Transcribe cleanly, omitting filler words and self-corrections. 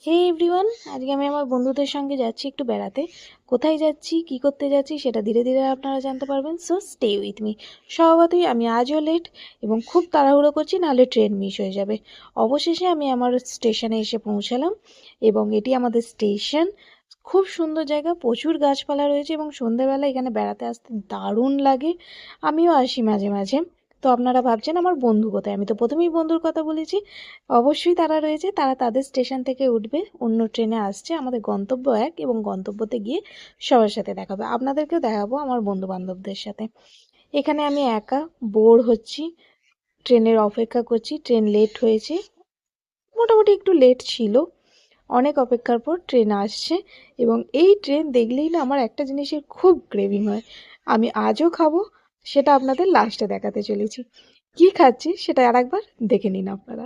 হে everyone, আজকে আমি আমার বন্ধুদের সঙ্গে যাচ্ছি একটু বেড়াতে। কোথায় যাচ্ছি, কি করতে যাচ্ছি সেটা ধীরে ধীরে আপনারা জানতে পারবেন। So stay with me. স্বভাবতই আমি আজও লেট এবং খুব তাড়াহুড়ো করছি, নাহলে ট্রেন মিস হয়ে যাবে। অবশেষে আমি আমার স্টেশনে এসে পৌঁছালাম এবং এটি আমাদের স্টেশন। খুব সুন্দর জায়গা, প্রচুর গাছপালা রয়েছে এবং সন্ধ্যেবেলা এখানে বেড়াতে আসতে দারুণ লাগে। আমিও আসি মাঝে মাঝে। তো আপনারা ভাবছেন আমার বন্ধু কোথায়, আমি তো প্রথমেই বন্ধুর কথা বলেছি। অবশ্যই তারা রয়েছে, তারা তাদের স্টেশন থেকে উঠবে, অন্য ট্রেনে আসছে। আমাদের গন্তব্য এক এবং গন্তব্যতে গিয়ে সবার সাথে দেখা হবে, আপনাদেরকেও দেখাবো আমার বন্ধু বান্ধবদের সাথে। এখানে আমি একা বোর হচ্ছি, ট্রেনের অপেক্ষা করছি। ট্রেন লেট হয়েছে, মোটামুটি একটু লেট ছিল। অনেক অপেক্ষার পর ট্রেন আসছে এবং এই ট্রেন দেখলেই না আমার একটা জিনিসের খুব ক্রেভিং হয়। আমি আজও খাবো, সেটা আপনাদের লাস্টে দেখাতে চলেছি। কি খাচ্ছি সেটা আরেকবার দেখে নিন আপনারা।